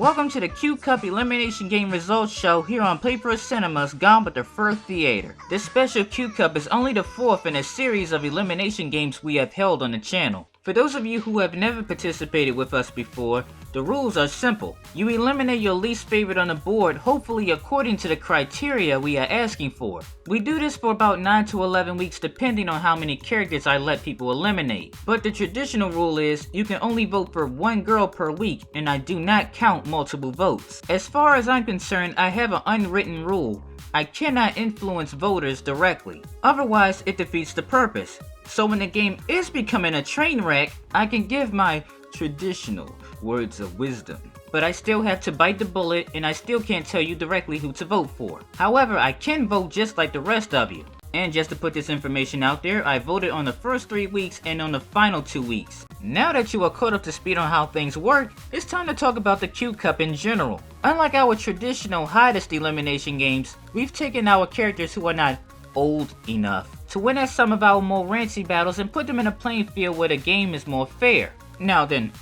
Welcome to the Q-Cup Elimination Game Results Show here on Playfur Cinemas, Gone with the Fur Theater. This special Q-Cup is only the fourth in a series of elimination games we have held on the channel. For those of you who have never participated with us before, the rules are simple. You eliminate your least favorite on the board, hopefully according to the criteria we are asking for. We do this for about 9 to 11 weeks depending on how many characters I let people eliminate. But the traditional rule is, you can only vote for one girl per week, and I do not count multiple votes. As far as I'm concerned, I have an unwritten rule. I cannot influence voters directly. Otherwise, it defeats the purpose. So when the game is becoming a train wreck, I can give my traditional words of wisdom. But I still have to bite the bullet, and I still can't tell you directly who to vote for. However, I can vote just like the rest of you. And just to put this information out there, I voted on the first 3 weeks and on the final 2 weeks. Now that you are caught up to speed on how things work, it's time to talk about the Q-Cup in general. Unlike our traditional hardest elimination games, we've taken our characters who are not old enough to win at some of our more rancy battles and put them in a playing field where the game is more fair. Now then,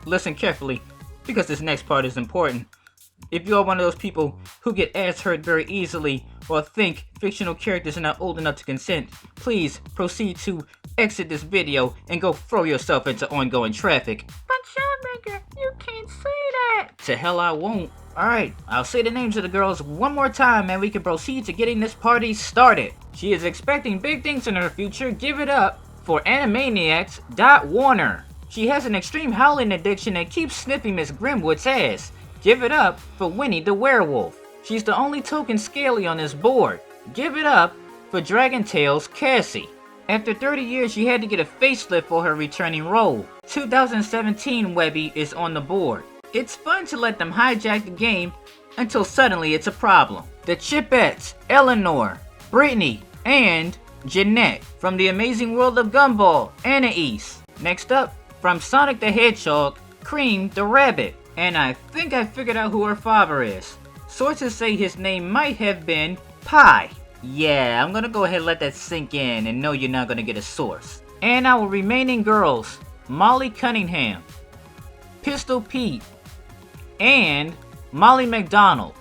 listen carefully, because this next part is important. If you are one of those people who get ass hurt very easily or think fictional characters are not old enough to consent, please proceed to exit this video and go throw yourself into ongoing traffic. But Showmaker, you can't say that! To hell I won't. Alright, I'll say the names of the girls one more time and we can proceed to getting this party started. She is expecting big things in her future. Give it up for Animaniacs. Warner. She has an extreme howling addiction and keeps sniffing Miss Grimwood's ass. Give it up for Winnie the Werewolf. She's the only token scaly on this board. Give it up for Dragon Tail's Cassie. After 30 years, she had to get a facelift for her returning role. 2017 Webby is on the board. It's fun to let them hijack the game until suddenly it's a problem. The Chipettes, Eleanor, Brittany, and Jeanette from the Amazing World of Gumball, Anais. Next up, from Sonic the Hedgehog, Cream the Rabbit. And I think I figured out who her father is. Sources say his name might have been Pie. Yeah, I'm gonna go ahead and let that sink in and know you're not gonna get a source. And our remaining girls, Molly Cunningham, Pistol Pete, and Molly MacDonald.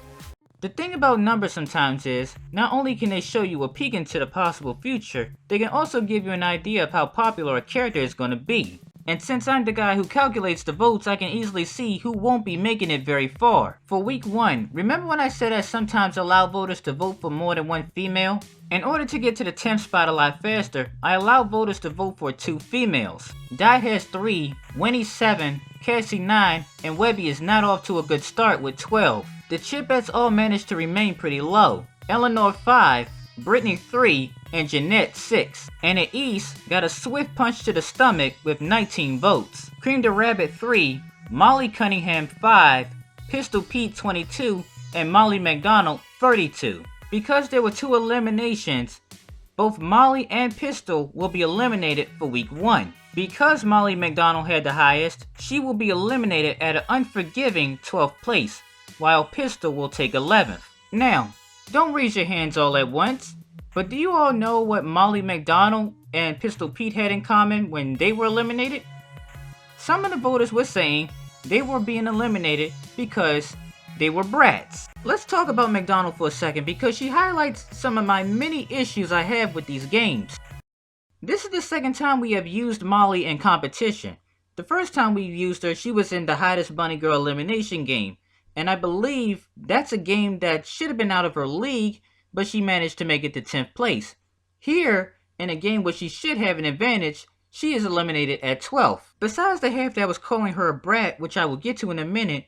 The thing about numbers sometimes is, not only can they show you a peek into the possible future, they can also give you an idea of how popular a character is going to be. And since I'm the guy who calculates the votes, I can easily see who won't be making it very far. For week 1, remember when I said I sometimes allow voters to vote for more than one female? In order to get to the 10th spot a lot faster, I allow voters to vote for 2 females. Di has 3, Winnie 7, Cassie 9, and Webby is not off to a good start with 12. The Chipettes all managed to remain pretty low. Eleanor 5, Brittany 3, and Jeanette 6. Anais got a swift punch to the stomach with 19 votes. Cream the Rabbit 3, Molly Cunningham 5, Pistol Pete 22, and Molly MacDonald 32. Because there were 2 eliminations, both Molly and Pistol will be eliminated for week 1. Because Molly MacDonald had the highest, she will be eliminated at an unforgiving 12th place, while Pistol will take 11th. Now, don't raise your hands all at once, but do you all know what Molly MacDonald and Pistol Pete had in common when they were eliminated? Some of the voters were saying they were being eliminated because they were brats. Let's talk about MacDonald for a second because she highlights some of my many issues I have with these games. This is the second time we have used Molly in competition. The first time we used her, she was in the Hottest Bunny Girl elimination game. And I believe that's a game that should have been out of her league, but she managed to make it to 10th place. Here, in a game where she should have an advantage, she is eliminated at 12th. Besides the half that was calling her a brat, which I will get to in a minute,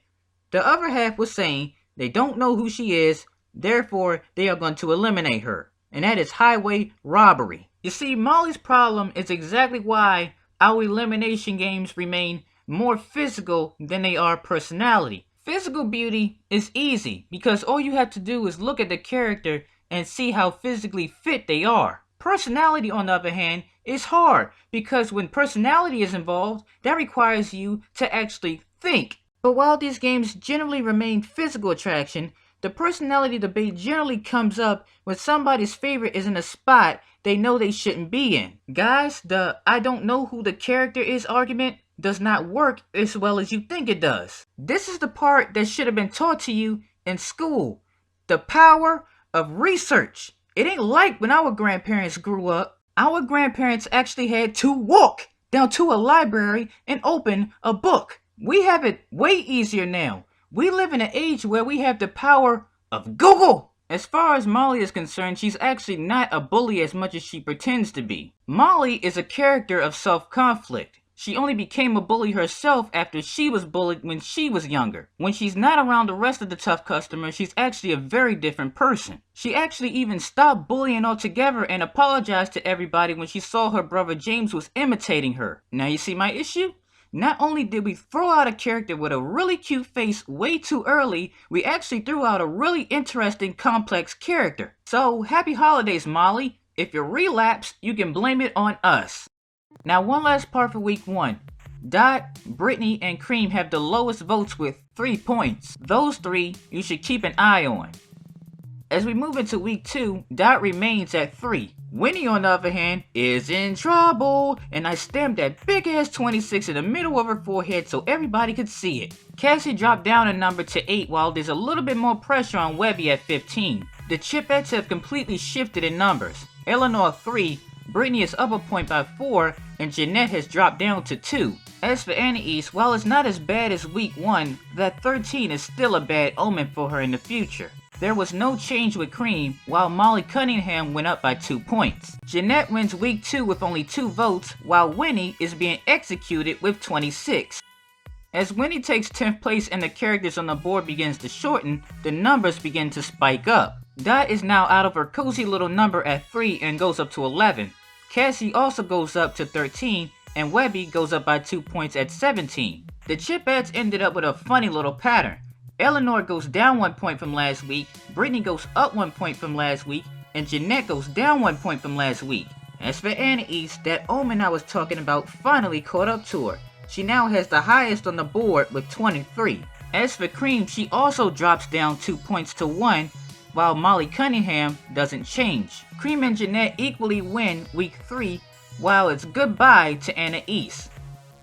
the other half was saying they don't know who she is, therefore they are going to eliminate her. And that is highway robbery. You see, Molly's problem is exactly why our elimination games remain more physical than they are personality. Physical beauty is easy because all you have to do is look at the character and see how physically fit they are. Personality, on the other hand, is hard because when personality is involved, that requires you to actually think. But while these games generally remain physical attraction, The personality debate generally comes up when somebody's favorite is in a spot they know they shouldn't be in. Guys, the I don't know who the character is argument does not work as well as you think it does. This is the part that should have been taught to you in school. The power of research. It ain't like when our grandparents grew up. Our grandparents actually had to walk down to a library and open a book. We have it way easier now. We live in an age where we have the power of Google. As far as Molly is concerned, she's actually not a bully as much as she pretends to be. Molly is a character of self-conflict. She only became a bully herself after she was bullied when she was younger. When she's not around the rest of the tough customers, she's actually a very different person. She actually even stopped bullying altogether and apologized to everybody when she saw her brother James was imitating her. Now you see my issue? Not only did we throw out a character with a really cute face way too early, we actually threw out a really interesting, complex character. So, happy holidays, Molly. If you relapse, you can blame it on us. Now, one last part for week 1. Dot, Brittany, and Cream have the lowest votes with 3 points. Those 3 you should keep an eye on. As we move into week 2, Dot remains at 3. Winnie, on the other hand, is in trouble, and I stamped that big ass 26 in the middle of her forehead so everybody could see it. Cassie dropped down a number to 8 while there's a little bit more pressure on Webby at 15. The Chipettes have completely shifted in numbers. Eleanor 3, Brittany is up a point by 4, and Jeanette has dropped down to 2. As for Anais, while it's not as bad as week 1, that 13 is still a bad omen for her in the future. There was no change with Cream, while Molly Cunningham went up by 2 points. Jeanette wins week 2 with only 2 votes, while Winnie is being executed with 26. As Winnie takes 10th place and the characters on the board begins to shorten, the numbers begin to spike up. Dot is now out of her cozy little number at 3 and goes up to 11. Cassie also goes up to 13, and Webby goes up by 2 points at 17. The Chipettes ended up with a funny little pattern. Eleanor goes down 1 point from last week, Brittany goes up 1 point from last week, and Jeanette goes down 1 point from last week. As for Anais, that omen I was talking about finally caught up to her. She now has the highest on the board with 23. As for Cream, she also drops down 2 points to 1, while Molly Cunningham doesn't change. Cream and Jeanette equally win week 3, while it's goodbye to Anais.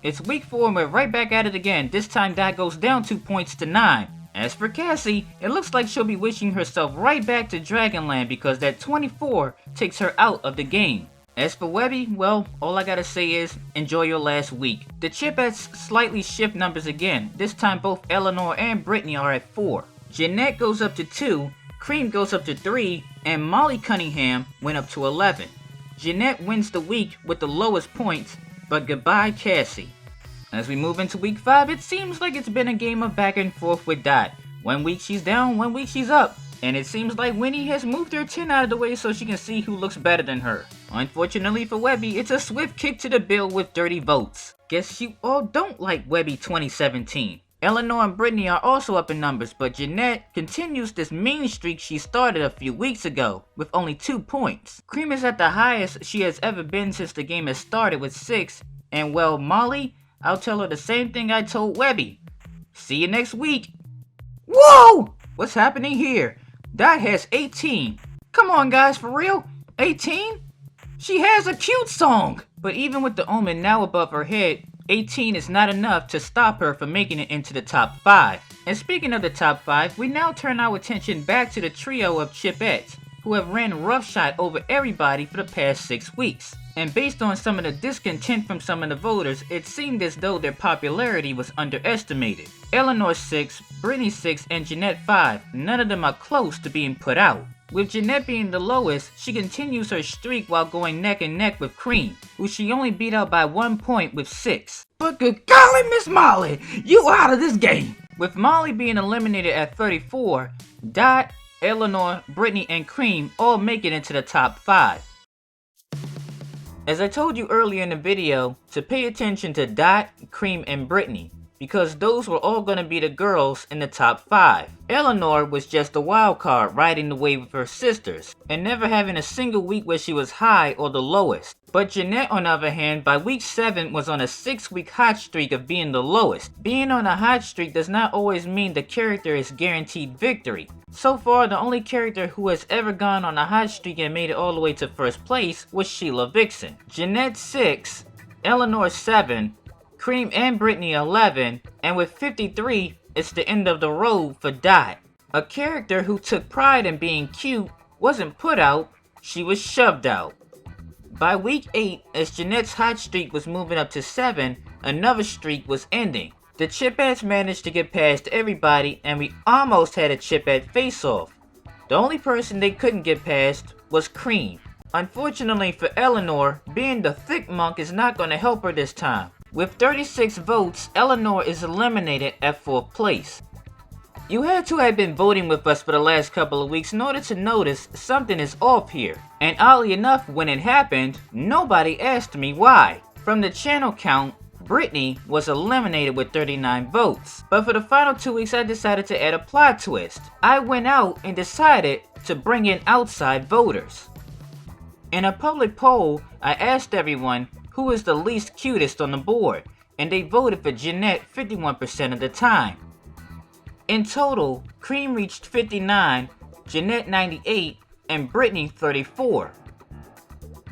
It's week 4 and we're right back at it again. This time Dot goes down 2 points to 9. As for Cassie, it looks like she'll be wishing herself right back to Dragonland because that 24 takes her out of the game. As for Webby, well, all I gotta say is, enjoy your last week. The Chipettes slightly shift numbers again. This time both Eleanor and Brittany are at 4. Jeanette goes up to 2, Cream goes up to 3, and Molly Cunningham went up to 11. Jeanette wins the week with the lowest points, but goodbye Cassie. As we move into week 5, it seems like it's been a game of back and forth with Dot. 1 week she's down, 1 week she's up. And it seems like Winnie has moved her 10 out of the way so she can see who looks better than her. Unfortunately for Webby, it's a swift kick to the bill with 30 votes. Guess you all don't like Webby 2017. Eleanor and Brittany are also up in numbers, but Jeanette continues this mean streak she started a few weeks ago, with only 2 points. Cream is at the highest she has ever been since the game has started with 6, and well, Molly, I'll tell her the same thing I told Webby. See you next week. Whoa! What's happening here? Dot has 18. Come on guys, for real? 18? She has a cute song! But even with the omen now above her head, 18 is not enough to stop her from making it into the top 5. And speaking of the top 5, we now turn our attention back to the trio of Chipettes, who have ran roughshod over everybody for the past 6 weeks. And based on some of the discontent from some of the voters, it seemed as though their popularity was underestimated. Eleanor 6, Brittany 6, and Jeanette 5, none of them are close to being put out. With Jeanette being the lowest, she continues her streak while going neck and neck with Cream, who she only beat out by 1 point with 6. But good golly, Miss Molly, you out of this game! With Molly being eliminated at 34, Dot, Eleanor, Brittany, and Cream all make it into the top 5. As I told you earlier in the video, to pay attention to Dot, Cream, and Brittany, because those were all going to be the girls in the top 5. Eleanor was just a wild card riding the wave with her sisters, and never having a single week where she was high or the lowest. But Jeanette, on the other hand, by week 7 was on a 6-week hot streak of being the lowest. Being on a hot streak does not always mean the character is guaranteed victory. So far, the only character who has ever gone on a hot streak and made it all the way to first place was Sheila Vixen. Jeanette 6, Eleanor 7, Cream and Brittany 11, and with 53, it's the end of the road for Dot. A character who took pride in being cute wasn't put out, she was shoved out. By week 8, as Jeanette's hot streak was moving up to 7, another streak was ending. The Chipettes managed to get past everybody and we almost had a Chipette face-off. The only person they couldn't get past was Cream. Unfortunately for Eleanor, being the thick monk is not going to help her this time. With 36 votes, Eleanor is eliminated at 4th place. You had to have been voting with us for the last couple of weeks in order to notice something is off here. And oddly enough, when it happened, nobody asked me why. From the channel count, Brittany was eliminated with 39 votes. But for the final 2 weeks, I decided to add a plot twist. I went out and decided to bring in outside voters. In a public poll, I asked everyone who is the least cutest on the board, and they voted for Jeanette 51% of the time. In total, Cream reached 59, Jeanette 98, and Brittany 34.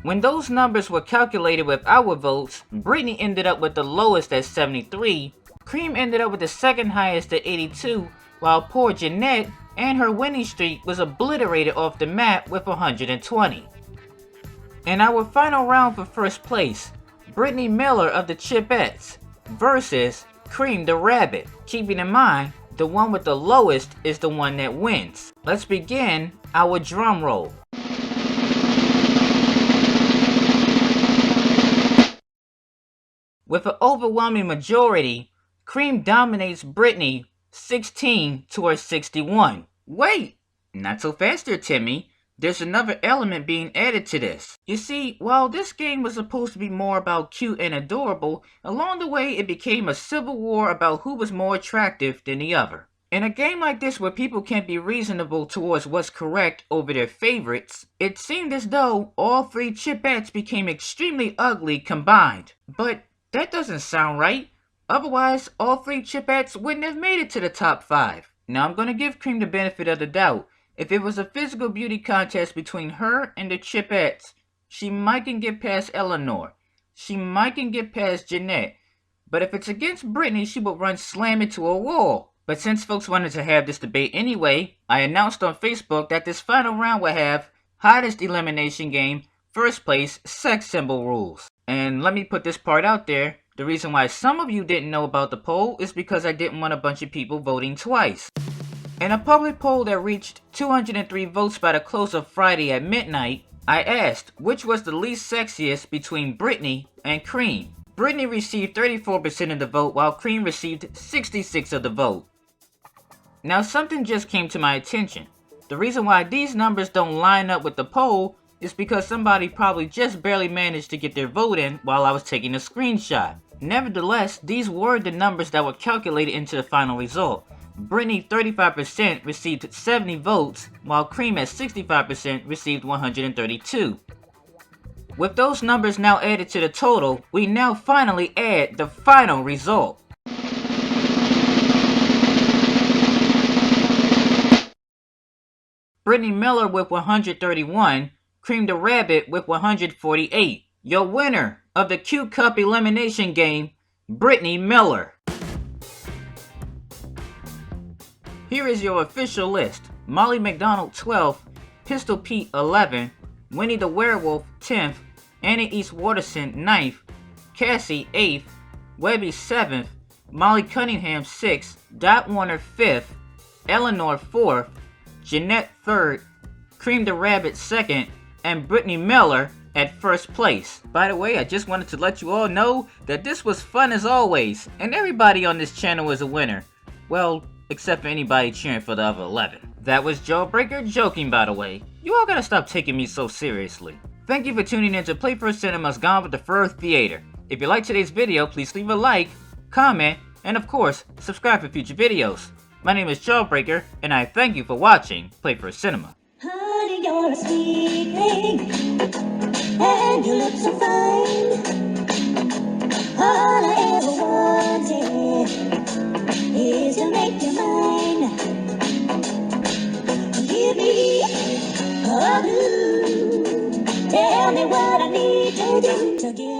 When those numbers were calculated with our votes, Brittany ended up with the lowest at 73, Cream ended up with the second highest at 82, while poor Jeanette and her winning streak was obliterated off the map with 120. In our final round for first place, Brittany Miller of the Chipettes versus Cream the Rabbit. Keeping in mind, the one with the lowest is the one that wins. Let's begin our drum roll. With an overwhelming majority, Cream dominates Brittany 16 to her 61. Wait, not so fast there, Timmy. There's another element being added to this. You see, while this game was supposed to be more about cute and adorable, along the way it became a civil war about who was more attractive than the other. In a game like this where people can't be reasonable towards what's correct over their favorites, it seemed as though all 3 Chipettes became extremely ugly combined. But that doesn't sound right. Otherwise, all 3 Chipettes wouldn't have made it to the top 5. Now I'm gonna give Cream the benefit of the doubt. If it was a physical beauty contest between her and the Chipettes, she might can get past Eleanor. She might can get past Jeanette. But if it's against Brittany, she would run slam into a wall. But since folks wanted to have this debate anyway, I announced on Facebook that this final round would have hottest elimination game, first place, sex symbol rules. And let me put this part out there. The reason why some of you didn't know about the poll is because I didn't want a bunch of people voting twice. In a public poll that reached 203 votes by the close of Friday at midnight, I asked which was the least sexiest between Brittany and Cream. Brittany received 34% of the vote while Cream received 66% of the vote. Now something just came to my attention. The reason why these numbers don't line up with the poll is because somebody probably just barely managed to get their vote in while I was taking a screenshot. Nevertheless, these were the numbers that were calculated into the final result. Brittany 35% received 70 votes, while Cream at 65% received 132. With those numbers now added to the total, we now finally add the final result. Brittany Miller with 131, Cream the Rabbit with 148. Your winner of the Q Cup elimination game, Brittany Miller. Here is your official list. Molly MacDonald 12th, Pistol Pete 11th, Winnie the Werewolf 10th, Anais Watterson 9th, Cassie 8th, Webby 7th, Molly Cunningham 6th, Dot Warner 5th, Eleanor 4th, Jeanette 3rd, Cream the Rabbit 2nd, and Brittany Miller at 1st place. By the way, I just wanted to let you all know that this was fun as always, and everybody on this channel is a winner. Well, except for anybody cheering for the other 11. That was Jawbreaker joking, by the way. You all gotta stop taking me so seriously. Thank you for tuning in to Playfur Cinema's Gone with the Furry Theater. If you liked today's video, please leave a like, comment, and of course, subscribe for future videos. My name is Jawbreaker, and I thank you for watching Playfur Cinema. Honey, you're a sweet thing. and you look so fine. All I ever wanted is to make you mine. Give me a clue. Tell me what I need to do to give